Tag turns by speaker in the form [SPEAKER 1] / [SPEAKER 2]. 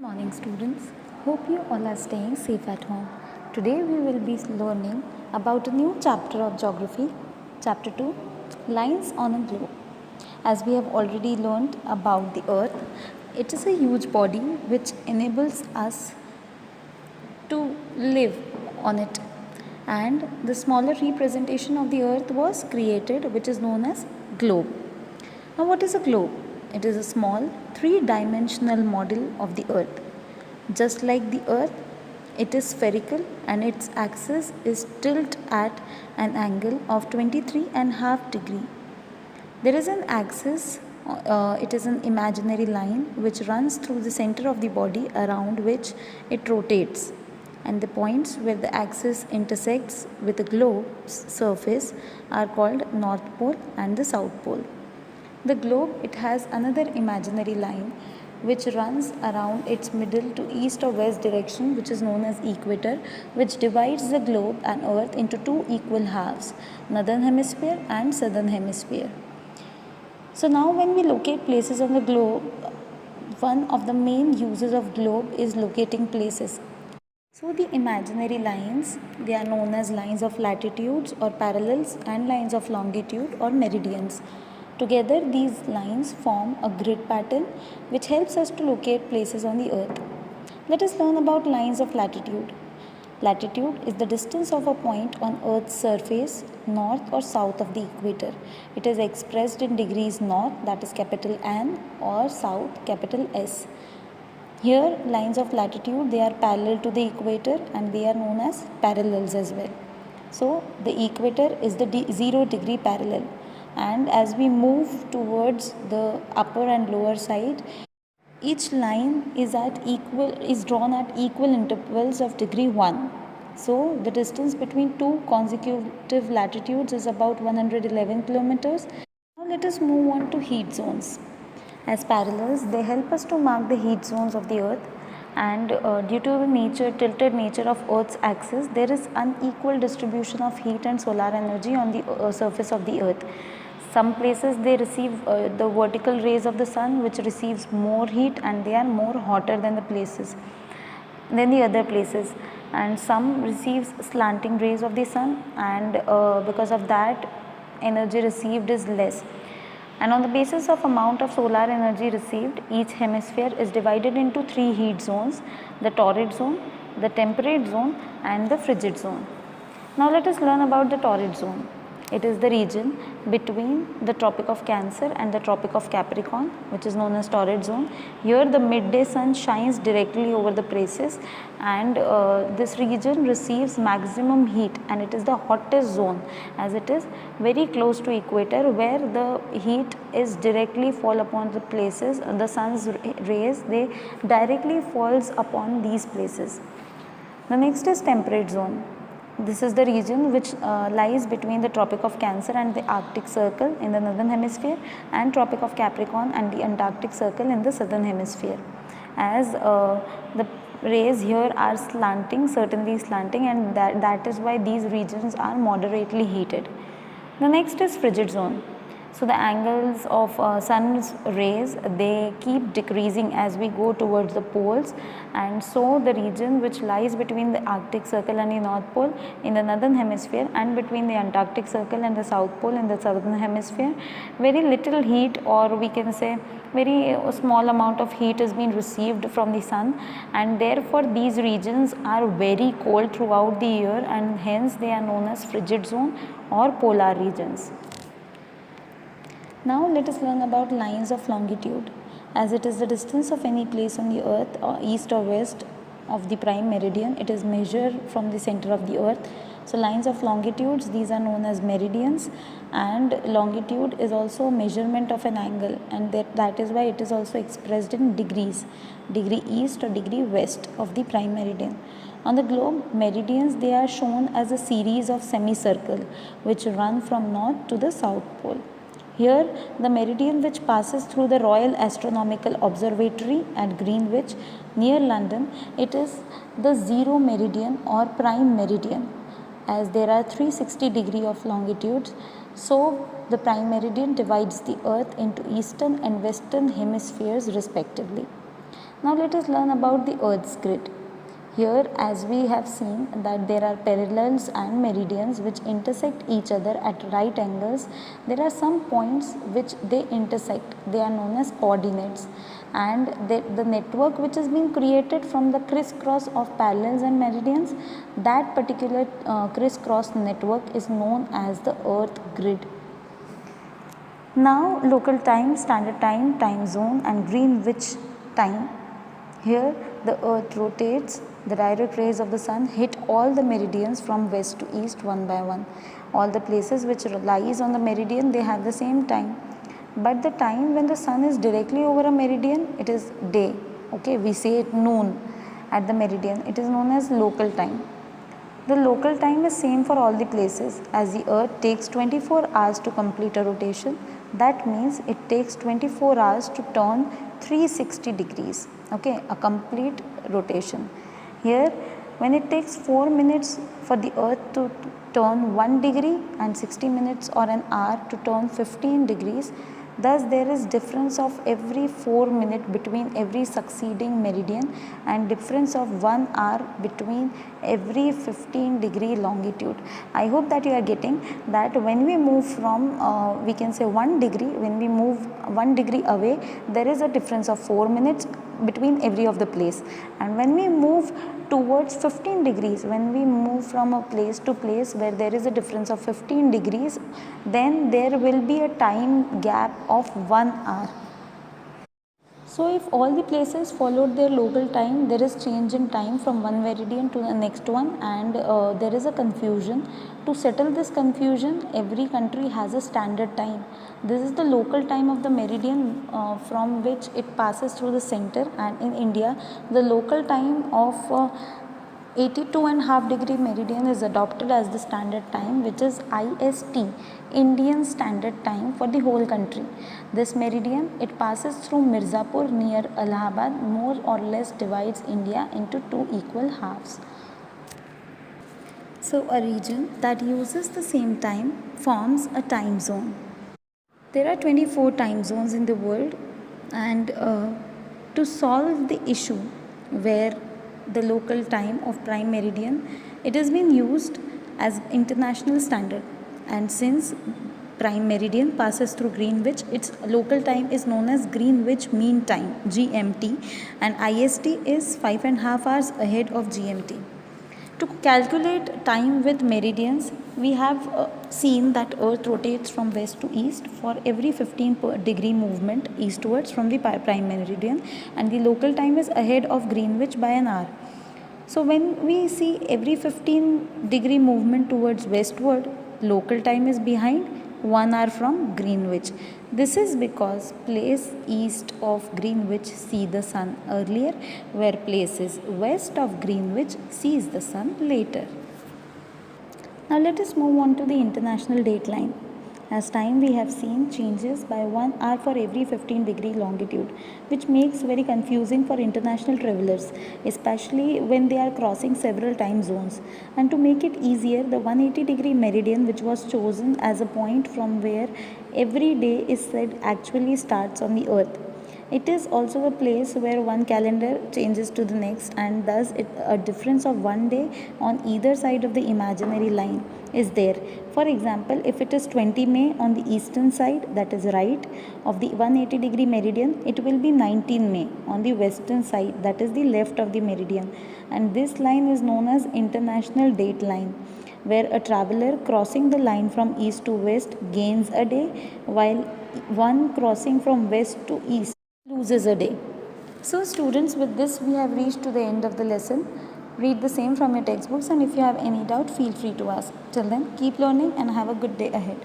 [SPEAKER 1] Morning students, hope you all are staying safe at home. Today we will be learning about a new chapter of geography, chapter 2, lines on a globe. As we have already learned about the earth, it is a huge body which enables us to live on it, and the smaller representation of the earth was created, which is known as globe. Now what is a globe? It is a small three-dimensional model of the earth. Just like the earth, it is spherical and its axis is tilted at an angle of 23.5 degree. There is an axis, it is an imaginary line which runs through the center of the body around which it rotates, and the points where the axis intersects with the globe's surface are called North Pole and the South Pole. The globe, it has another imaginary line which runs around its middle to east or west direction, which is known as equator, which divides the globe and earth into two equal halves, northern hemisphere and southern hemisphere. So now when we locate places on the globe, one of the main uses of globe is locating places. So the imaginary lines, they are known as lines of latitudes or parallels and lines of longitude or meridians. Together these lines form a grid pattern which helps us to locate places on the earth. Let us learn about lines of latitude. Latitude is the distance of a point on earth's surface north or south of the equator. It is expressed in degrees north, that is capital N, or south, capital S. Here lines of latitude, they are parallel to the equator and they are known as parallels as well. So the equator is the 0 degree parallel, and as we move towards the upper and lower side, each line is drawn at equal intervals of degree 1. So the distance between two consecutive latitudes is about 111 kilometers. Now let us move on to heat zones. As parallels, they help us to mark the heat zones of the earth, and due to the tilted nature of earth's axis, there is unequal distribution of heat and solar energy on the surface of the earth. Some places they receive the vertical rays of the sun, which receives more heat and they are more hotter than the other places, and some receives slanting rays of the sun, and because of that energy received is less. And on the basis of amount of solar energy received, each hemisphere is divided into three heat zones: the torrid zone, the temperate zone and the frigid zone. Now let us learn about the torrid zone. It is the region between the Tropic of Cancer and the Tropic of Capricorn, which is known as torrid zone. Here the midday sun shines directly over the places, and this region receives maximum heat, and it is the hottest zone as it is very close to equator, where the heat is directly fall upon the places. The sun's rays, they directly falls upon these places. The next is temperate zone. This is the region which lies between the Tropic of Cancer and the Arctic Circle in the northern hemisphere, and Tropic of Capricorn and the Antarctic Circle in the southern hemisphere. As the rays here are certainly slanting, and that is why these regions are moderately heated. The next is frigid zone. So the angles of sun's rays, they keep decreasing as we go towards the poles, and so the region which lies between the Arctic Circle and the North Pole in the northern hemisphere, and between the Antarctic Circle and the South Pole in the southern hemisphere, very little heat, or we can say very small amount of heat is being received from the sun, and therefore these regions are very cold throughout the year, and hence they are known as frigid zone or polar regions. Now let us learn about lines of longitude, as it is the distance of any place on the earth, east or west of the prime meridian. It is measured from the center of the earth. So lines of longitudes, these are known as meridians, and longitude is also a measurement of an angle, and that is why it is also expressed in degrees, degree east or degree west of the prime meridian. On the globe, meridians, they are shown as a series of semicircle which run from north to the south pole. Here, the meridian which passes through the Royal Astronomical Observatory at Greenwich near London, it is the zero meridian or prime meridian, as there are 360 degree of longitudes. So the prime meridian divides the earth into eastern and western hemispheres respectively. Now let us learn about the Earth's grid. Here, as we have seen that there are parallels and meridians which intersect each other at right angles, there are some points which they intersect. They are known as coordinates, and the network which is being created from the crisscross of parallels and meridians, that particular crisscross network is known as the Earth grid. Now local time, standard time, time zone and Greenwich time. Here the earth rotates, the direct rays of the sun hit all the meridians from west to east one by one. All the places which lies on the meridian, they have the same time. But the time when the sun is directly over a meridian, it is day. Okay, we say it noon at the meridian. It is known as local time. The local time is same for all the places. As the earth takes 24 hours to complete a rotation, that means it takes 24 hours to turn 360 degrees. Okay, a complete rotation. Here, when it takes 4 minutes for the earth to turn 1 degree and 60 minutes or an hour to turn 15 degrees, thus there is difference of every 4 minutes between every succeeding meridian and difference of 1 hour between every 15 degree longitude. I hope that you are getting that when we move from we can say 1 degree, when we move 1 degree away, there is a difference of 4 minutes between every of the place, and when we move towards 15 degrees, when we move from a place to place where there is a difference of 15 degrees, then there will be a time gap of 1 hour. So if all the places followed their local time, there is change in time from one meridian to the next one, and there is a confusion. To settle this confusion, every country has a standard time. This is the local time of the meridian from which it passes through the center, and in India, the local time of 82.5 degree meridian is adopted as the standard time, which is IST, Indian Standard Time, for the whole country. This meridian, it passes through Mirzapur near Allahabad, more or less divides India into two equal halves. So a region that uses the same time forms a time zone. There are 24 time zones in the world, and to solve the issue where the local time of prime meridian, it has been used as international standard, and since prime meridian passes through Greenwich, its local time is known as Greenwich Mean Time, GMT, and IST is 5.5 hours ahead of GMT. To calculate time with meridians, we have seen that earth rotates from west to east for every 15 degree movement eastwards from the prime meridian, and the local time is ahead of Greenwich by an hour. So when we see every 15 degree movement towards westward, local time is behind 1 hour from Greenwich. This is because place east of Greenwich see the sun earlier, where places west of Greenwich sees the sun later. Now let us move on to the international dateline. As time we have seen changes by 1 hour for every 15 degree longitude, which makes very confusing for international travelers, especially when they are crossing several time zones. And to make it easier, the 180 degree meridian, which was chosen as a point from where every day is said actually starts on the earth. It is also the place where one calendar changes to the next, and thus a difference of 1 day on either side of the imaginary line is there. For example, if it is 20 May on the eastern side, that is right, of the 180 degree meridian, it will be 19 May on the western side, that is the left of the meridian. And this line is known as international date line, where a traveler crossing the line from east to west gains a day, while one crossing from west to east loses a day. So students, with this we have reached to the end of the lesson. Read the same from your textbooks, and if you have any doubt, feel free to ask. Till then, keep learning and have a good day ahead.